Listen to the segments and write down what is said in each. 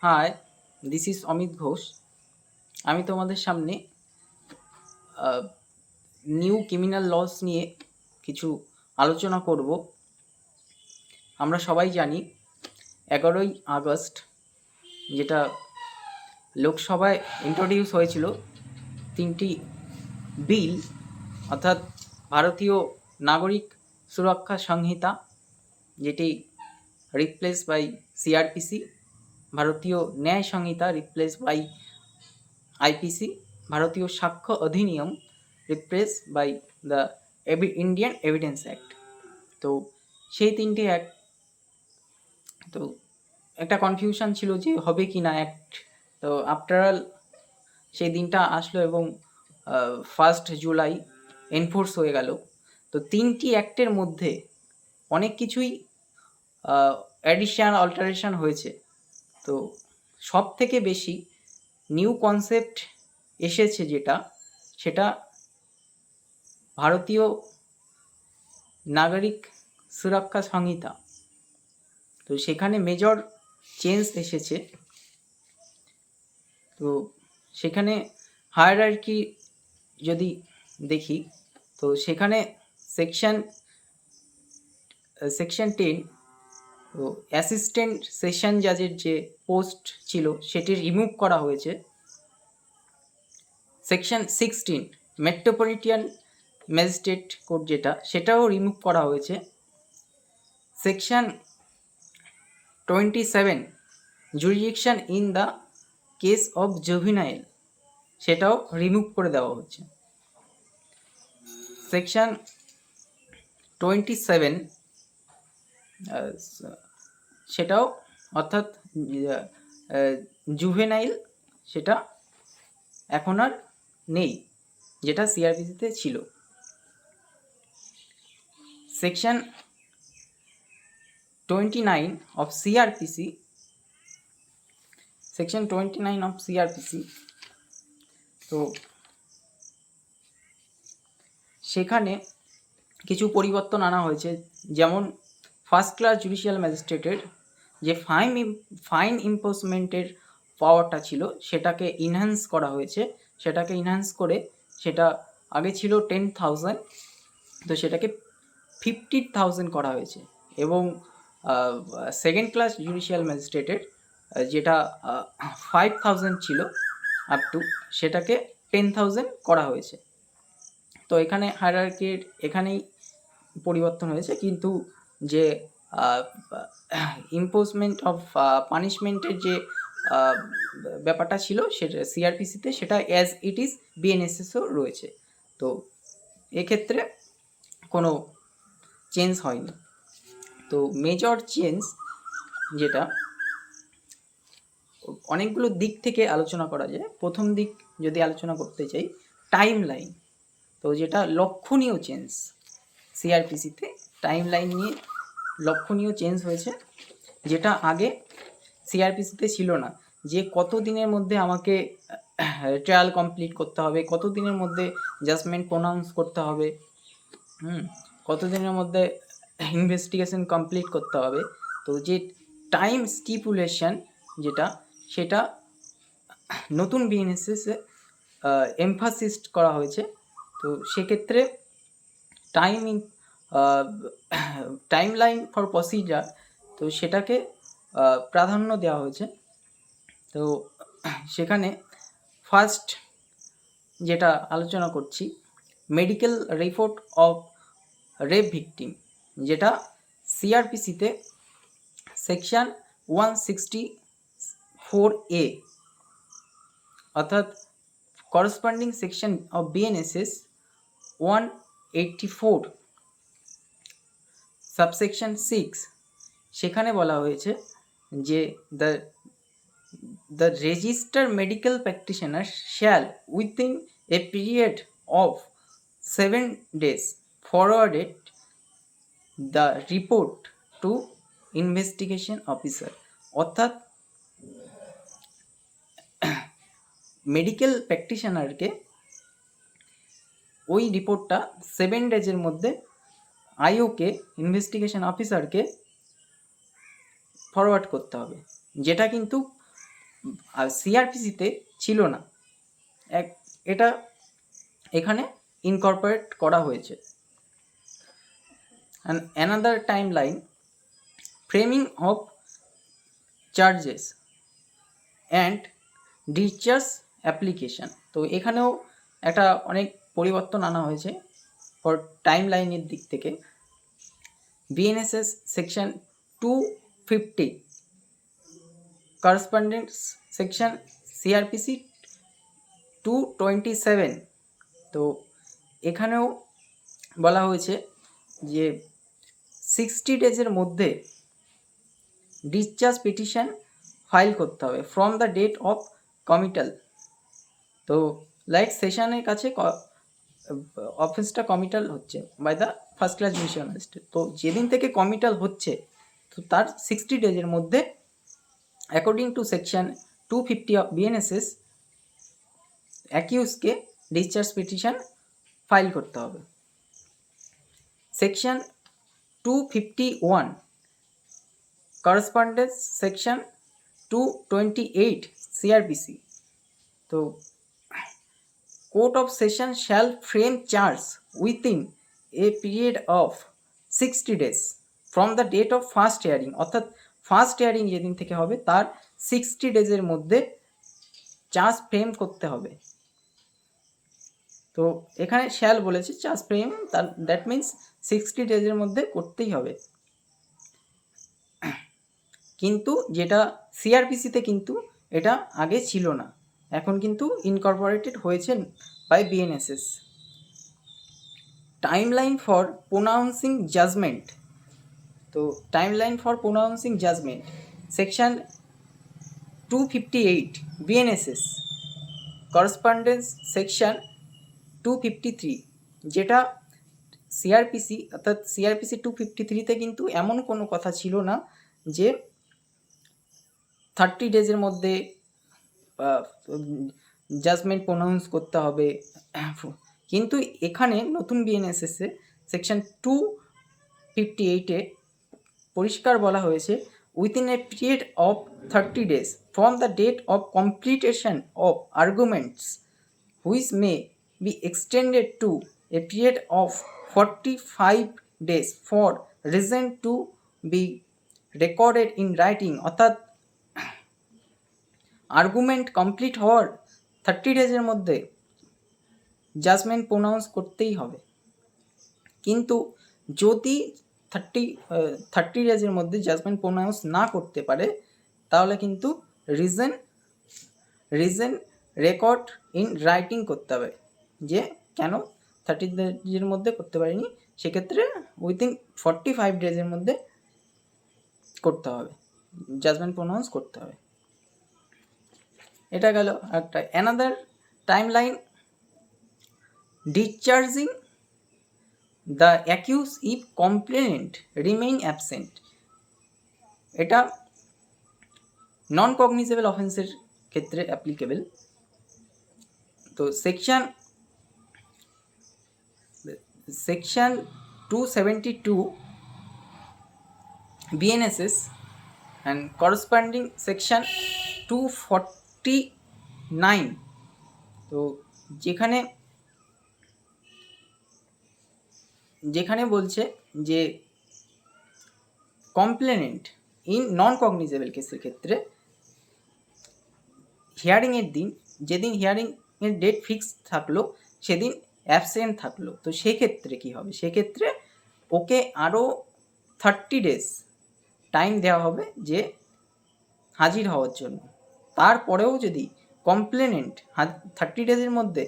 High, this is Amit Ghosh. আমি তোমাদের সামনে নিউ ক্রিমিনাল লস নিয়ে কিছু আলোচনা করব। আমরা সবাই জানি 11ই আগস্ট যেটা লোকসভায় ইন্ট্রোডিউস হয়েছিল তিনটি বিল, অর্থাৎ ভারতীয় নাগরিক সুরক্ষা সংহিতা, যেটি রিপ্লেস বাই সিআরপিসি, ভারতীয় ন্যায় সংহিতা replace by IPC, Bharatiya Sakshya Adhiniyam replace by the Indian evidence act. তো সেই তিনটে অ্যাক্ট, তো একটা কনফিউশন ছিল যে হবে কি না অ্যাক্ট। তো আফটার অল সেই দিনটা আসলো এবং 1 জুলাই এনফোর্স হয়ে গেল। তো তিনটি অ্যাক্টের মধ্যে অনেক কিছুই অ্যাডিশন অল্টারেশন হয়েছে। তো সব থেকে বেশি নিউ কনসেপ্ট এসেছে সেটা ভারতীয় নাগরিক সুরক্ষা সংহিতা। তো সেখানে মেজর চেঞ্জ এসেছে। তো সেখানে হায়ারার্কি যদি দেখি, তো সেখানে সেকশন 10, তো অ্যাসিস্ট্যান্ট সেশন জাজের যে পোস্ট ছিল সেটি রিমুভ করা হয়েছে। সেকশন 16 মেট্রোপলিটন ম্যাজিস্ট্রেট কোর্ট সেটাও রিমুভ করা হয়েছে। Section 27 jurisdiction in the case of juvenile, সেটাও রিমুভ করে দেওয়া হচ্ছে। সেকশন 27 সেটাও, অর্থাৎ জুভেনাইল, সেটা এখন আর নেই, যেটা সিআরপিসিতে ছিল। Section 29 of CrPC, section 29 of CrPC, তো সেখানে কিছু পরিবর্তন আনা হয়েছে। যেমন ফার্স্ট ক্লাস জুডিশিয়াল ম্যাজিস্ট্রেটের যে ফাইন ইম্পোজমেন্টের পাওয়ারটা ছিল সেটাকে ইনহ্যান্স করা হয়েছে। সেটাকে ইনহ্যান্স করে, সেটা আগে ছিল 10,000, তো সেটাকে 50,000 করা হয়েছে। এবং সেকেন্ড ক্লাস জুডিশিয়াল ম্যাজিস্ট্রেটের যেটা 5,000 ছিল আপ টু, সেটাকে 10,000 করা হয়েছে। তো এখানে হায়ারার্কির এখানেই পরিবর্তন হয়েছে, কিন্তু যে ইম্পোজমেন্ট অফ পানিশমেন্টের যে ব্যাপারটা ছিল সেটা সিআরপিসিতে, সেটা অ্যাজ ইট ইজ বিএনএসএসও রয়েছে। তো এক্ষেত্রে কোনো চেঞ্জ হয়নি। তো মেজর চেঞ্জ যেটা, অনেকগুলো দিক থেকে আলোচনা করা যায়। প্রথম দিক যদি আলোচনা করতে চাই, টাইম লাইন। তো যেটা লক্ষণীয় চেঞ্জ সিআরপিসিতে, টাইম লাইন নিয়ে লক্ষণীয় চেঞ্জ হয়েছে, যেটা আগে সিআরপিসিতে ছিল না। যে কত দিনের মধ্যে আমাকে ট্রায়াল কমপ্লিট করতে হবে, কত দিনের মধ্যে জাজমেন্ট প্রোনাউন্স করতে হবে, কত দিনের মধ্যে ইনভেস্টিগেশন কমপ্লিট করতে হবে। তো যে টাইম স্টিপুলেশন সেটা নতুন বিএনএসএসে এমফাসিস করা হয়েছে। তো সেক্ষেত্রে টাইম লাইন ফর প্রসিজার, তো সেটাকে প্রাধান্য দেওয়া হয়েছে। তো সেখানে ফার্স্ট যেটা আলোচনা করছি, medical report of rape victim, যেটা সিআরপিসিতে সেকশন 164A, অর্থাৎ corresponding section of BNSS 184 subsection 6, সেখানে বলা হয়েছে যে the registered medical practitioner shall within a period of 7 days forwarded the report to investigation officer, অর্থাৎ মেডিকেল প্র্যাকটিশনারকে ওই রিপোর্টটা 7 ডেজের মধ্যে আইওকে, ইনভেস্টিগেশন অফিসারকে ফরওয়ার্ড করতে হবে, যেটা কিন্তু আর সিআরপিসিতে ছিল না, এটা এখানে ইনকর্পোরেট করা হয়েছে। and another timeline, framing of charges and discharge application। তো এখানেও একটা অনেক পরিবর্তন আনা হয়েছে ফর টাইম লাইনের দিক থেকে। BNSS section 250 correspondence section CrPC 227। তো এখানেও বলা হয়েছে যে 60 ডেজের মধ্যে ডিসচার্জ পিটিশন ফাইল করতে হবে from the date of committal. তো লাইক সেশনের কাছে অফেন্সটা কমিটাল হচ্ছে by the first class judicial magistrate, তো যেদিন থেকে কমিটাল হচ্ছে তো তার 60 ডেজের মধ্যে according to section 250 of BNSS অ্যাকিউজকে ডিসচার্জ পিটিশন ফাইল করতে হবে। Section 251 correspondence section 228 CrPC. তো court of session shall frame charge within a period of 60 days from the date of first hearing, অর্থাৎ ফার্স্ট হিয়ারিং যেদিন থেকে হবে তার 60 ডেজের মধ্যে চার্জ ফ্রেম করতে হবে। তো এখানে শ্যাল বলেছে চার্জ ফ্রেম, তার দ্যাট মিন্স 60 ডেজের মধ্যে করতেই হবে। কিন্তু যেটা সিআরপিসিতে কিন্তু এটা আগে ছিল না, এখন কিন্তু ইনকর্পোরেটেড হয়েছে by BNSS. Timeline for pronouncing judgement. তো timeline for pronouncing judgement section 258 BNSS correspondence section 253, যেটা সিআরপিসি অর্থাৎ সিআরপিসি 253তে কিন্তু এমন কোনো কথা ছিল না যে 30 ডেজের মধ্যে জাজমেন্ট প্রোনাউন্স করতে হবে, কিন্তু এখানে নতুন বিএনএসএসে সেকশন 258-এ পরিষ্কার বলা হয়েছে within a period of 30 days from the date of completion of arguments which may be extended to a period of 45 days for reason to be recorded in writing, অর্থাৎ argument complete হওয়ার 30 ডেজের মধ্যে judgement pronounce করতেই হবে। কিন্তু যদি 30 ডেজের মধ্যে judgement pronounce না করতে পারে তাহলে কিন্তু রিজন রেকর্ড ইন রাইটিং করতে হবে যে কেন 30 ডেজের মধ্যে করতে পারিনি, সেক্ষেত্রে উইথিন 45 ডেজের মধ্যে করতে হবে, জাজমেন্ট প্রোনাউন্স করতে হবে। এটা গেল একটা। Another timeline, discharging the accused if complainant remain absent. এটা নন কগনিজেবল অফেন্সের ক্ষেত্রে অ্যাপ্লিকেবল। তো section 272 BNSS and corresponding section 249, তো যেখানে বলছে যে কমপ্লেনেন্ট ইন নন কগনিজেবল কেসের ক্ষেত্রে হিয়ারিংয়ের দিন, যেদিন হিয়ারিংয়ের ডেট ফিক্স থাকলো সেদিন অ্যাবসেন্ট থাকলো, তো সেক্ষেত্রে কী হবে, সেক্ষেত্রে ওকে আরও 30 days টাইম দেওয়া হবে যে হাজির হওয়ার জন্য। তারপরেও যদি কমপ্লেনেন্ট 30 ডেজের মধ্যে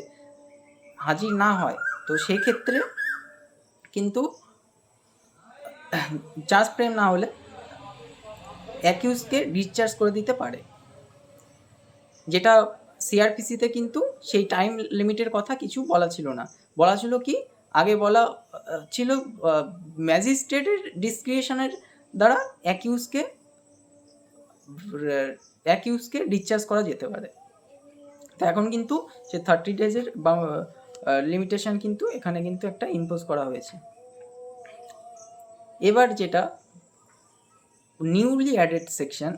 হাজির না হয় তো সেই ক্ষেত্রে কিন্তু চার্জ ফ্রেম না হলে অ্যাকিউজকে ডিসচার্জ করে দিতে পারে, যেটা সিআরপিসিতে কিন্তু সেই টাইম লিমিটের কথা কিছু বলা ছিল না। বলা ছিল কি, আগে বলা ছিল ম্যাজিস্ট্রেটের ডিসক্রিপশনের দ্বারা অ্যাকিউজকে ডিসচার্জ করা যেতে পারে। তো এখন কিন্তু সে 30 ডেজের লিমিটেশন কিন্তু এখানে কিন্তু একটা ইম্পোজ করা হয়েছে। এবার যেটা newly added section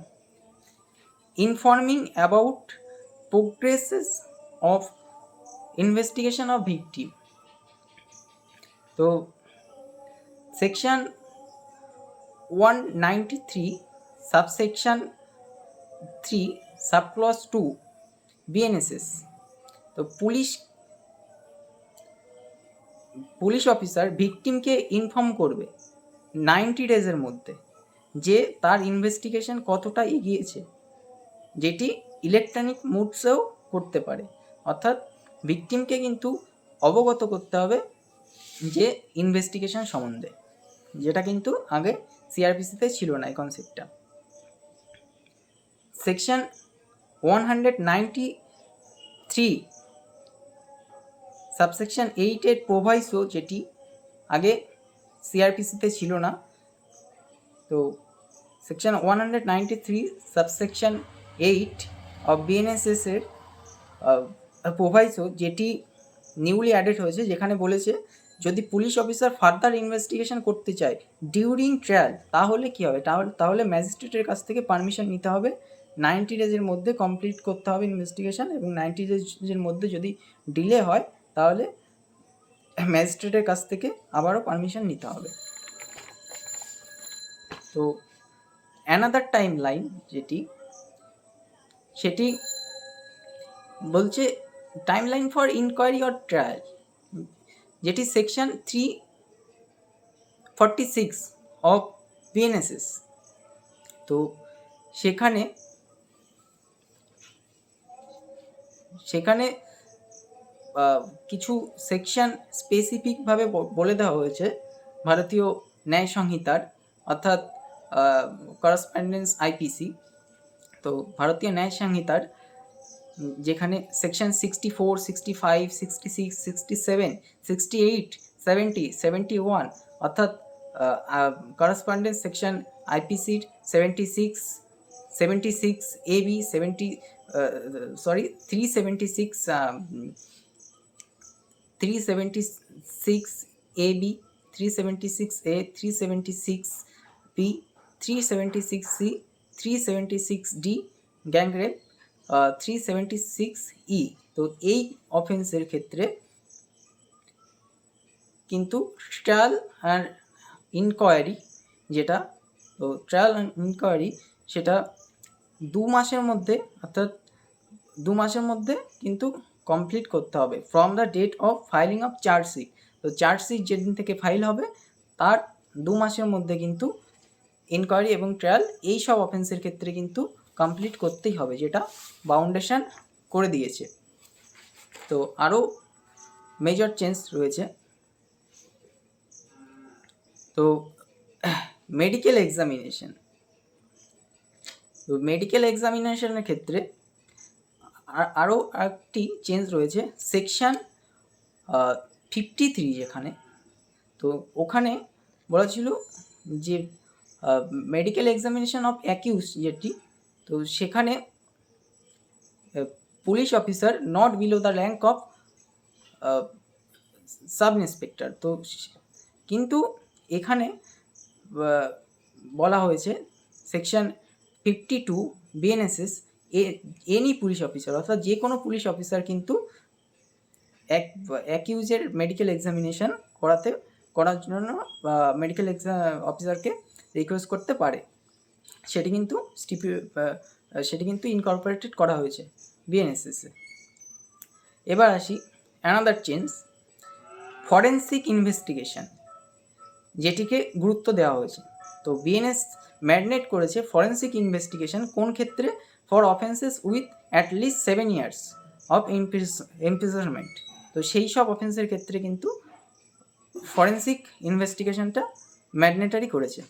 informing about progresses of investigation of victim. তো সেকশন 193 সাবসেকশন 3 সাবক্লজ 2 বিএনএসএস। তো পুলিশ অফিসার ভিকটিমকে ইনফর্ম করবে 90 ডেজের মধ্যে যে তার ইনভেস্টিগেশন কতটা এগিয়েছে, যেটি ইলেকট্রনিক মোডসেও করতে পারে। অর্থাৎ ভিকটিমকে কিন্তু অবগত করতে হবে যে ইনভেস্টিগেশন সম্বন্ধে, যেটা কিন্তু আগে সিআরপিসিতে ছিল না এই কনসেপ্টটা। সেকশন 193 সাবসেকশন 8 প্রোভাইসো, যেটি আগে সিআরপিসিতে ছিল না। তো সেকশন 193 সাবসেকশন 8 অফ বিএনএসএস এর প্রোভাইসো, যেটি নিউলি অ্যাডেড হয়েছে, যেখানে বলেছে যদি পুলিশ অফিসার ফার্দার ইনভেস্টিগেশন করতে চায় ডিউরিং ট্রায়াল, তাহলে কী হবে, তাহলে ম্যাজিস্ট্রেটের কাছ থেকে পারমিশন নিতে হবে। 90 ডেজের মধ্যে কমপ্লিট করতে হবে ইনভেস্টিগেশন, এবং 90 ডেজের মধ্যে যদি ডিলে হয় তাহলে ম্যাজিস্ট্রেটের কাছ থেকে আবারও পারমিশন নিতে হবে। তো অ্যানাদার টাইম লাইন সেটি বলছে time line for inquiry or trial, যেটি সেকশন 346 অফ বিএনএসএস। তো সেখানে কিছু সেকশন স্পেসিফিকভাবে বলে দেওয়া হয়েছে ভারতীয় ন্যায় সংহিতার, অর্থাৎ করসপন্ডেন্স আইপিসি। তো ভারতীয় ন্যায় সংহিতার যেখানে সেকশন 64, 65, 66, 67, 68, 70, 71, অর্থাৎ করসপন্ডেন্স সেকশন আইপিসির 76, 76 AB, 376 AB, 376A, 376B, 376C, 376D gang rape, 376E। তো এই অফেন্সের ক্ষেত্রে কিন্তু ট্রায়াল আর ইনকোয়ারি সেটা 2 মাসের মধ্যে, অর্থাৎ 2 মাসের মধ্যে কিন্তু কমপ্লিট করতে হবে from the date of filing of chargesheet. তো চার্জশিট যেদিন থেকে ফাইল হবে তার 2 মাসের মধ্যে কিন্তু ইনকোয়ারি এবং ট্রায়াল এই সব অফেন্সের ক্ষেত্রে কিন্তু কমপ্লিট করতেই হবে, যেটা বাউন্ডেশন করে দিয়েছে। তো আরও মেজর চেঞ্জ রয়েছে। তো মেডিকেল এক্সামিনেশনের ক্ষেত্রে আরও একটি চেঞ্জ রয়েছে সেকশন 53 যেখানে। তো ওখানে বলা ছিল যে মেডিকেল এক্সামিনেশন অফ অ্যাকিউজ যেটি, তো সেখানে police officer not below the rank of sub inspector. তো কিন্তু এখানে বলা হয়েছে section 52 BNSS any police officer, অর্থাৎ যে কোনো পুলিশ অফিসার কিন্তু অ্যাকিউজের মেডিকেল এক্সামিনেশন করার জন্য মেডিকেল অফিসারকে রিকোয়েস্ট করতে পারে। সেটি কিন্তু ইনকর্পোরেটেড করা হয়েছে বিএনএসএসে। এবার আসি অ্যানাদার চেঞ্জ, ফরেন্সিক ইনভেস্টিগেশন, যেটিকে গুরুত্ব দেওয়া হয়েছে। তো বিএনএস ম্যান্ডেট করেছে ফরেন্সিক ইনভেস্টিগেশন কোন ক্ষেত্রে, for offences with at least 7 years of imprisonment. তো সেই সব অফেন্সের ক্ষেত্রে কিন্তু ফরেন্সিক ইনভেস্টিগেশনটা ম্যান্ডেটরি করেছে।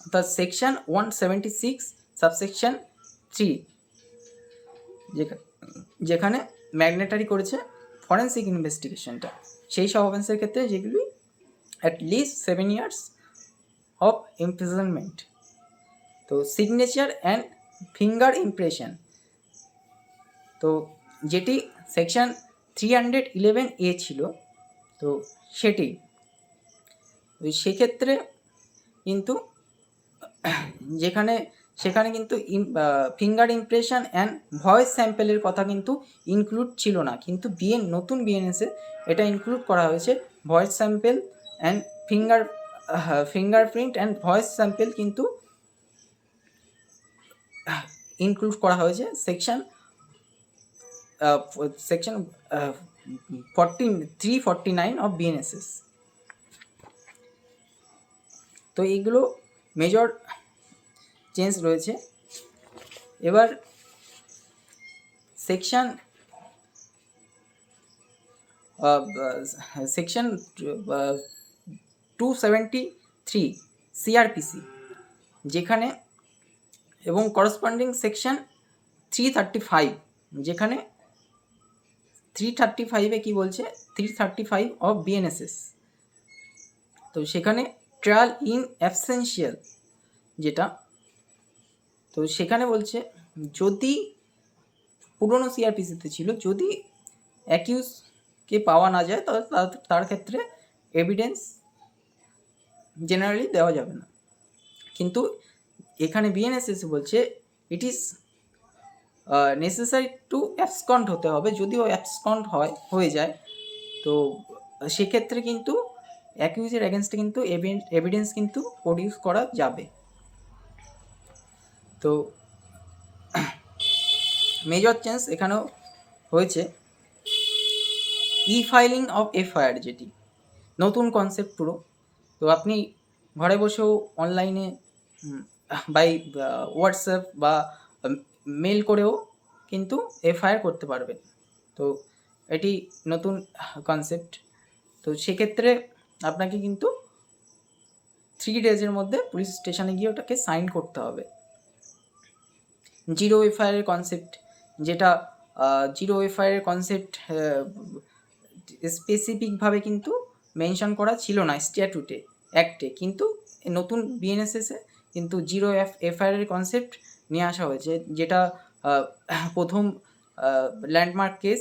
অর্থাৎ সেকশন 176 সাবসেকশন 3 যেখানে ম্যান্ডেটরি করেছে ফরেন্সিক ইনভেস্টিগেশনটা সেই সব অফেন্সের ক্ষেত্রে যেগুলি অ্যাটলিস্ট 7 years অফ ইমপ্রিজনমেন্ট। তো সিগনেচার অ্যান্ড ফিঙ্গার ইমপ্রেশন, তো যেটি সেকশন 311A ছিল, তো সেটি সেক্ষেত্রে কিন্তু যেখানে সেখানে কিন্তু ফিঙ্গার ইমপ্রেশন অ্যান্ড ভয়েস স্যাম্পেলের কথা কিন্তু ইনক্লুড ছিল না, কিন্তু নতুন বিএনএসে এটা ইনক্লুড করা হয়েছে। Voice sample and fingerprint and voice sample কিন্তু ইনক্লুড করা হয়েছে সেকশন 349 অফ বিএনএসএস। তো এইগুলো মেজর চেঞ্জ রয়েছে। এবার সেকশন 273 সিআরপিসি, যেখানে এবং করসপন্ডিং সেকশন 335, যেখানে 335-এ কী বলছে, 335 অফ বিএনএসএস। তো সেখানে ট্রায়াল ইন অ্যাবসেন্সিয়াল যেটা, তো সেখানে বলছে যদি পুরনো সিআরপিসিতে ছিল, যদি অ্যাকিউজকে পাওয়া না যায় তাহলে তার ক্ষেত্রে এভিডেন্স জেনারেলি দেওয়া যাবে না। কিন্তু এখানে বিএনএসএস বলছে ইট ইজ নেসেসারি টু অ্যাবসকন্ড হতে হবে। যদিও অ্যাবসকন্ড হয়ে যায়, তো সেক্ষেত্রে কিন্তু অ্যাকিউজের এগেনস্টে কিন্তু এভিডেন্স কিন্তু প্রডিউস করা যাবে। তো মেজর চেঞ্জ এখানেও হয়েছে। ফাইলিং অফ এফআইআর, যেটি নতুন কনসেপ্ট পুরো। তো আপনি ঘরে বসেও অনলাইনে বাই হোয়াটসঅ্যাপ বা মেল করেও কিন্তু এফআইআর করতে পারবেন। তো এটি নতুন কনসেপ্ট। তো সেক্ষেত্রে আপনাকে কিন্তু 3 ডেজের মধ্যে পুলিশ স্টেশনে গিয়ে ওটাকে সাইন করতে হবে। জিরো এফআইআরের কনসেপ্ট, যেটা জিরো এফআইআরের কনসেপ্ট স্পেসিফিকভাবে কিন্তু মেনশন করা ছিল না স্ট্যাটুটে, অ্যাক্টে, কিন্তু নতুন বিএনএসএসে কিন্তু জিরো এফআইআরের কনসেপ্ট নিয়ে আসা হয়েছে, যেটা প্রথম landmark case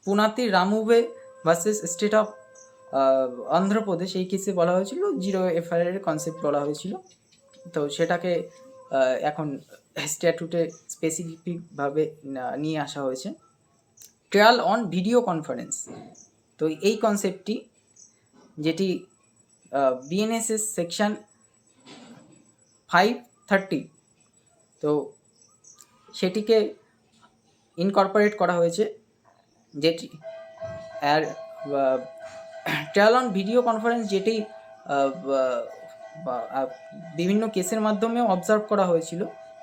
Punati Ramulu versus state of Andhra Pradesh, এই কেসে বলা হয়েছিল জিরো এফআইআরের কনসেপ্ট বলা হয়েছিল। তো সেটাকে এখন স্ট্যাটুটে স্পেসিফিকভাবে নিয়ে আসা হয়েছে। ট্রায়াল অন ভিডিও কনফারেন্স, তো এই কনসেপ্টটি যেটি বিএনএসএস সেকশন 530, তো সেটিকে ইনকর্পোরেট করা হয়েছে, যেটি আর ট্রায়াল অন ভিডিও কনফারেন্স যেটি বিভিন্ন কেসের মাধ্যমে অবজার্ভ করা হয়েছিল,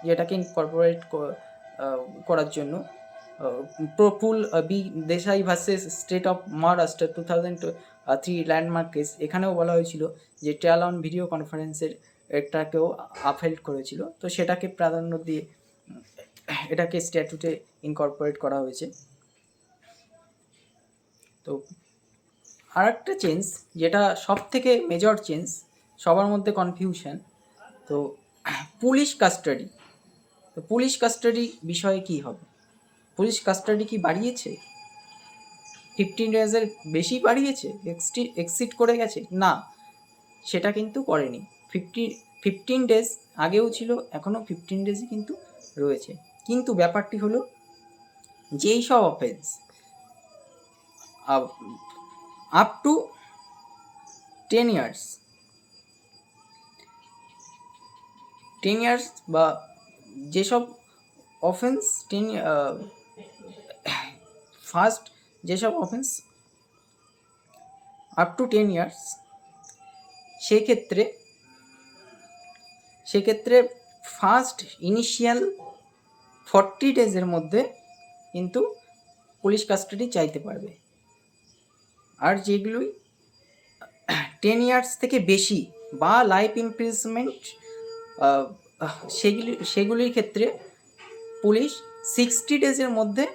যেটাকে ইনকর্পোরেট করার জন্য Praful B Desai versus state of Maharashtra 2003 landmark case, এখানেও বলা হয়েছিল যে ট্রায়াল অন ভিডিও কনফারেন্সের এটাকেও আপহেল্ড করেছিল। তো সেটাকে প্রাধান্য দিয়ে এটাকে স্ট্যাটুটে ইনকর্পোরেট করা হয়েছে। তো আর একটা চেঞ্জ, যেটা সব থেকে মেজর চেঞ্জ, সবার মধ্যে কনফিউশন, তো পুলিশ কাস্টাডি। তো পুলিশ কাস্টাডি বিষয়ে কি হবে? পুলিশ কাস্টাডি কি বাড়িয়েছে? 15 ডেজের বেশি বাড়িয়েছে, এক্সিড করে গেছে? না, সেটা কিন্তু করেনি। 15 ডেজ আগেও ছিল, এখনও 15 ডেজই কিন্তু রয়েছে। কিন্তু ব্যাপারটি হলো, যেই সব অফেন্স আপ টু 10 ইয়ার্স বা যেসব অফেন্স ফার্স্ট যেসব অফেন্স আপ টু 10 ইয়ার্স, সেক্ষেত্রে ফার্স্ট ইনিশিয়াল 40 ডেজের মধ্যে কিন্তু পুলিশ কাস্টাডি চাইতে পারবে। আর যেগুলোই 10 ইয়ার্স থেকে বেশি বা লাইফ ইমপ্রিজনমেন্ট, সেগুলির ক্ষেত্রে পুলিশ 60 ডেজের মধ্যে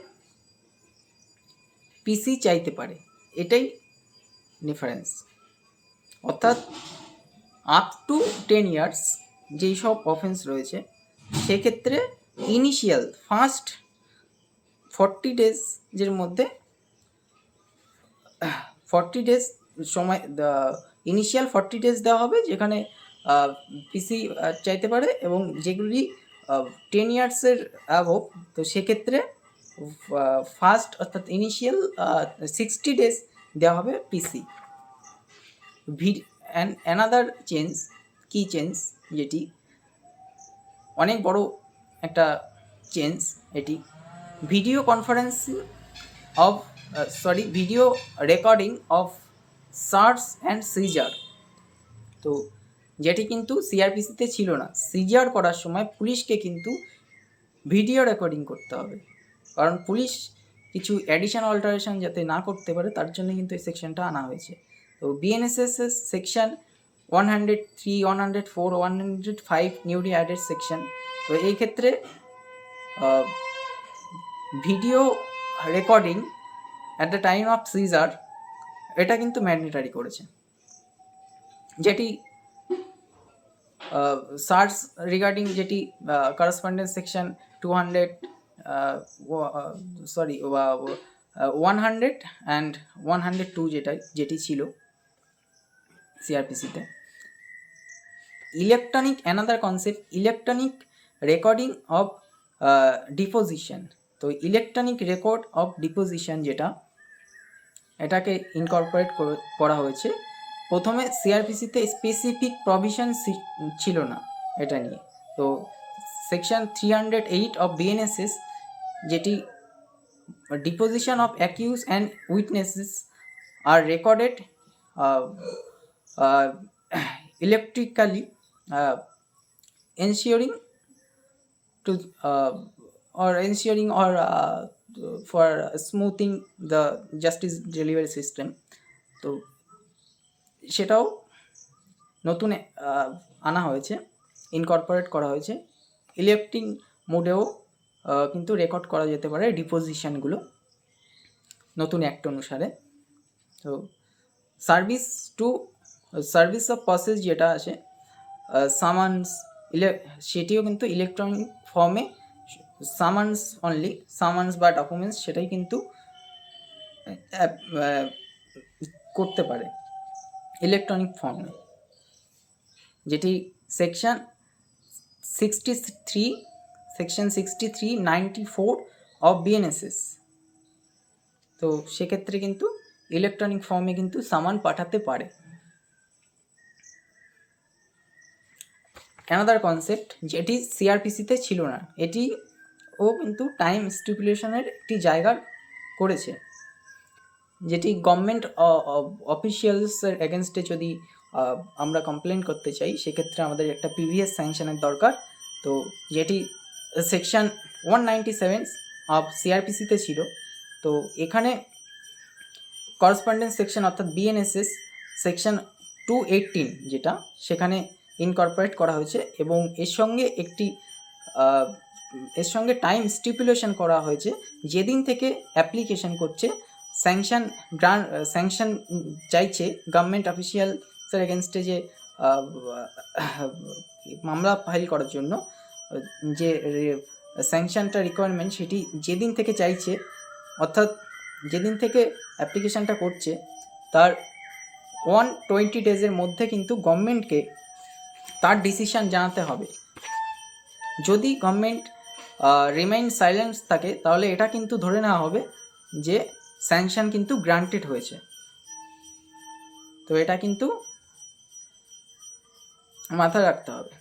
পিসি চাইতে পারে। এটাই ডিফারেন্স। অর্থাৎ আপ টু 10 ইয়ার্স যেই সব অফেন্স রয়েছে, সেক্ষেত্রে ইনিশিয়াল ফার্স্ট 40 ডেজের মধ্যে 40 ডেজ সময় ইনিশিয়াল 40 ডেজ দেওয়া হবে, যেখানে পিসি চাইতে পারে, এবং যেগুলি 10 ইয়ার্সের অ্যাবভ, তো সেক্ষেত্রে ফার্স্ট অর্থাৎ ইনিশিয়াল 60 ডেজ দেওয়া হবে পিসি। অ্যানাদার চেঞ্জ, কি চেঞ্জ, যেটি অনেক বড় একটা চেঞ্জ, এটি video conferencing of video recording of search and seizure. তো যেটি কিন্তু সিআরপিসিতে ছিল না। সিজার করার সময় পুলিশকে কিন্তু ভিডিও রেকর্ডিং করতে হবে, কারণ পুলিশ কিছু অ্যাডিশন অল্টারেশন যাতে না করতে পারে তার জন্য কিন্তু এই সেকশনটা আনা হয়েছে। তো BNSS section 103, 104, 105 newly added section. তো এই ক্ষেত্রে video recording at the time of seizure এটা কিন্তু ম্যান্ডেটারি করেছে, যেটি সার্চ রিগার্ডিং যেটি করসপন্ডেন্স সেকশন 200 100 অ্যান্ড 102 যেটি ছিল সিআরপিসিতে। Electronic, another concept, electronic recording of deposition. তো ইলেকট্রনিক রেকর্ড অফ ডিপোজিশন যেটা, এটাকে ইনকর্পোরেট করা হয়েছে। প্রথমে সিআরপিসিতে স্পেসিফিক প্রভিশন ছিল না এটা নিয়ে। তো সেকশন 308 অফ বিএনএসএস, যেটি deposition of accused and witnesses are recorded electrically, ensuring for smoothing the justice delivery system. তো সেটাও নতুন আনা হয়েছে, ইনকর্পোরেট করা হয়েছে। ইলেকট্রিক মোডেও কিন্তু রেকর্ড করা যেতে পারে ডিপোজিশনগুলো নতুন অ্যাক্ট অনুসারে। তো সার্ভিস অফ প্রসেস যেটা আছে, সামান্স, সেটিও কিন্তু ইলেকট্রনিক ফর্মে, সামান্স অনলি, সামান্স বা ডকুমেন্টস সেটাই কিন্তু করতে পারে ইলেকট্রনিক ফর্মে, যেটি সেকশন 63/94 অফ বিএনএসএস। তো সেক্ষেত্রে কিন্তু ইলেকট্রনিক ফর্মে কিন্তু সামান পাঠাতে পারে। অ্যানাদার কনসেপ্ট যেটি সিআরপিসিতে ছিল না, এটিও কিন্তু টাইম স্টিপুলেশনের একটি জায়গা করেছে, যেটি গভর্নমেন্ট অফিসিয়ালসের এগেনস্টে যদি আমরা কমপ্লেন করতে চাই, সেক্ষেত্রে আমাদের একটা প্রিভিয়াস স্যাংশনের দরকার। তো যেটি সেকশন 197 অফ সিআরপিসিতে ছিল। তো এখানে করসপন্ডেন্স সেকশন অর্থাৎ বিএনএসএস সেকশন 218 যেটা, সেখানে ইনকর্পোরেট করা হয়েছে, এবং এর সঙ্গে টাইম স্টিপুলেশন করা হয়েছে যেদিন থেকে অ্যাপ্লিকেশন করছে, স্যাংশন চাইছে গভর্নমেন্ট অফিসিয়ালসের এগেনস্টে যে মামলা ফাইল করার জন্য যে স্যাংশনটা রিকোয়ারমেন্ট, সেটি যেদিন থেকে চাইছে, অর্থাৎ যেদিন থেকে অ্যাপ্লিকেশানটা করছে তার 120 ডেজের মধ্যে কিন্তু গভর্নমেন্টকে তার ডিসিশান জানাতে হবে। যদি গভর্নমেন্ট রিমাইন সাইলেন্স থাকে, তাহলে এটা কিন্তু ধরে নেওয়া হবে যে স্যাংশন কিন্তু গ্রান্টেড হয়েছে। তো এটা কিন্তু মাথায় রাখতে হবে।